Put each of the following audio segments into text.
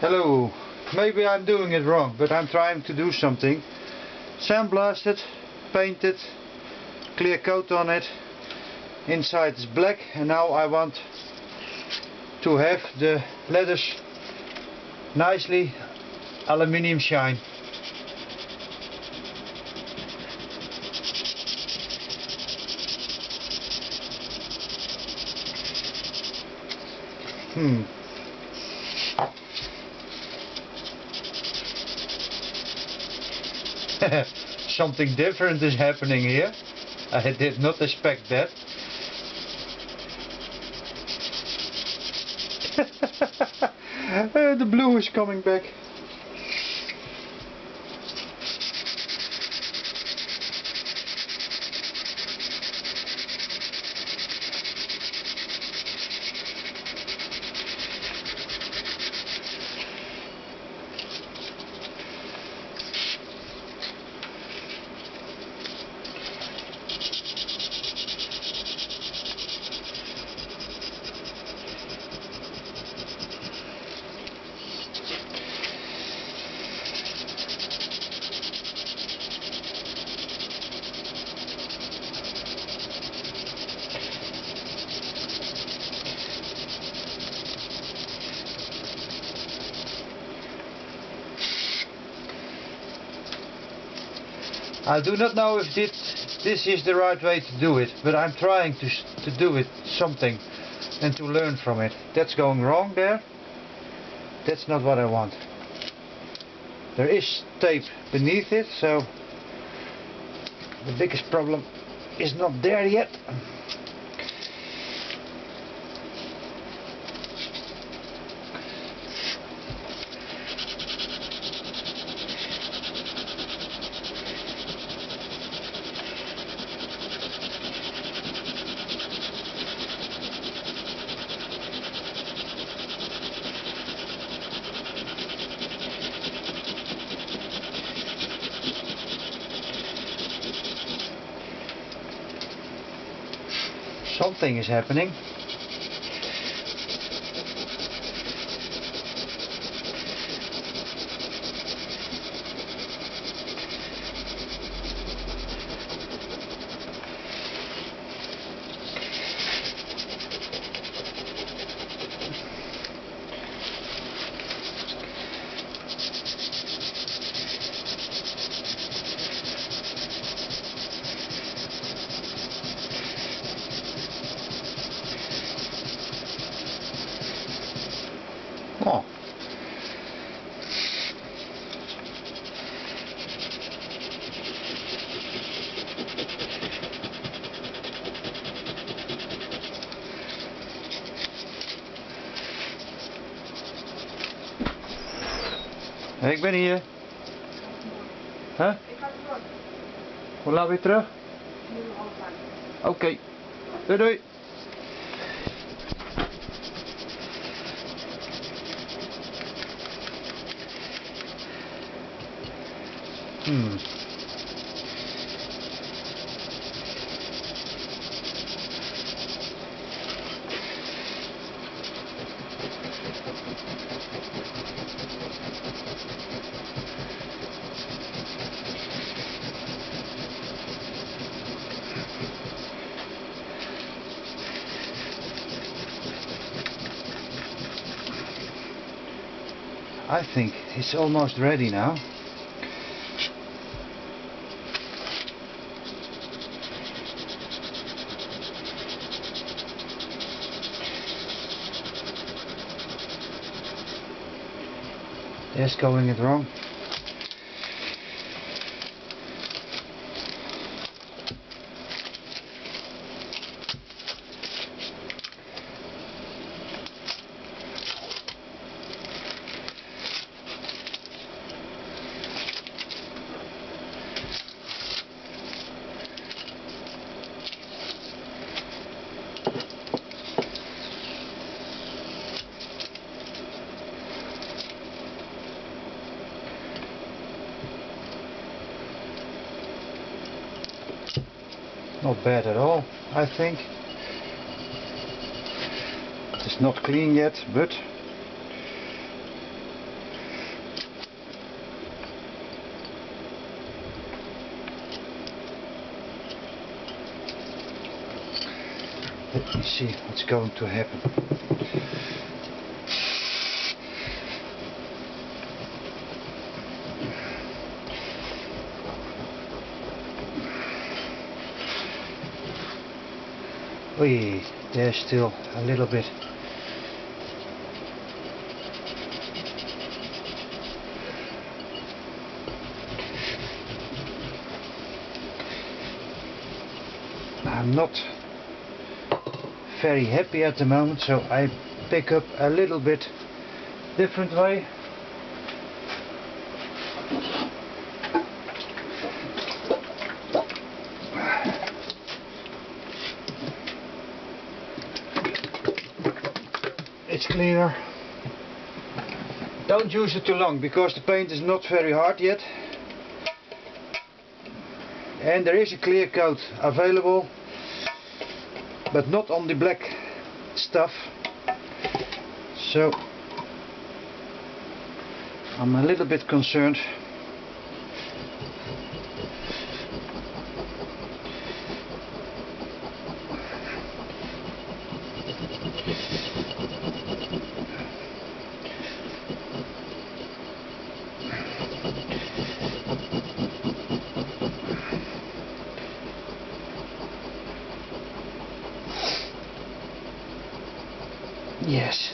Hello, maybe I'm doing it wrong, but I'm trying to do something. Sandblasted, painted, clear coat on it, inside is black, and now I want to have the letters nicely aluminium shine. Something different is happening here. I did not expect that. The blue is coming back. I do not know if this is the right way to do it, but I'm trying to do it something and to learn from it. That's going wrong there. That's not what I want. There is tape beneath it, so the biggest problem is not there yet. Something is happening. Oh. Ik ben hier. Huh? Ik ga terug. Hoe laat weer terug? Nu half. Oké. Doei doei. I think it's almost ready now. There's going it wrong. Not bad at all, I think. It's not clean yet, but Let me see what's going to happen. Oy, there's still a little bit. I'm not very happy at the moment, so I pick up a little bit different way. It's cleaner. Don't use it too long because the paint is not very hard yet. And there is a clear coat available, but not on the black stuff. So I'm a little bit concerned. Yes.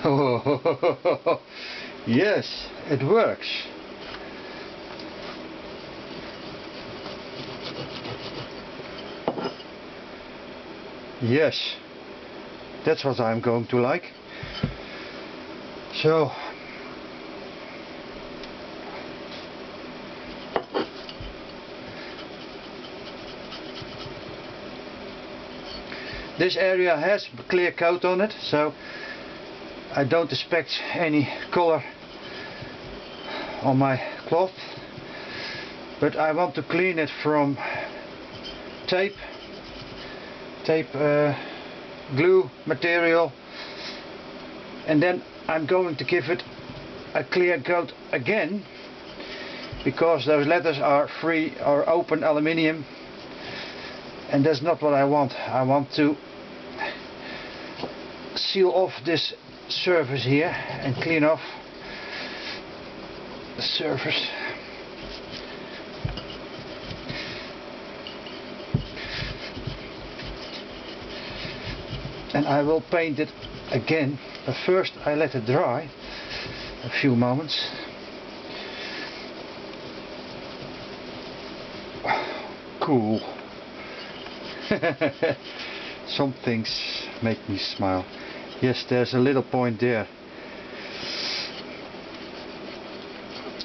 Oh, yes, it works. Yes, that's what I'm going to like. So this area has clear coat on it, so I don't expect any color on my cloth, but I want to clean it from tape, glue material, and then I'm going to give it a clear coat again, because those letters are free or open aluminium, and that's not what I want. I want to seal off this surface here and clean off the surface. And I will paint it again, but first I let it dry a few moments. Cool. Some things make me smile. Yes, there's a little point there,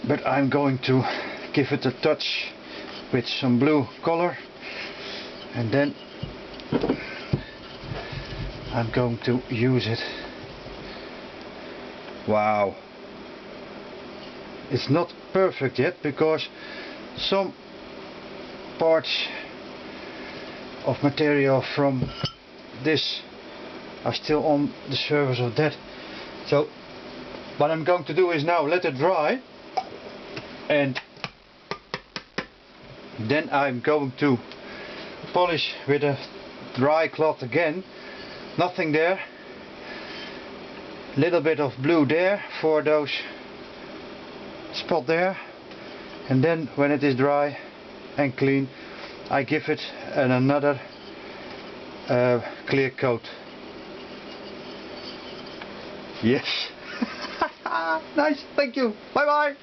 but I'm going to give it a touch with some blue color, and then I'm going to use it. Wow, it's not perfect yet because some parts of material from this are still on the surface of that. So what I'm going to do is now let it dry, and then I'm going to polish with a dry cloth again. Nothing there, little bit of blue there for those spot there, and then when it is dry and clean I give it another clear coat. Yes. Nice, thank you, bye bye.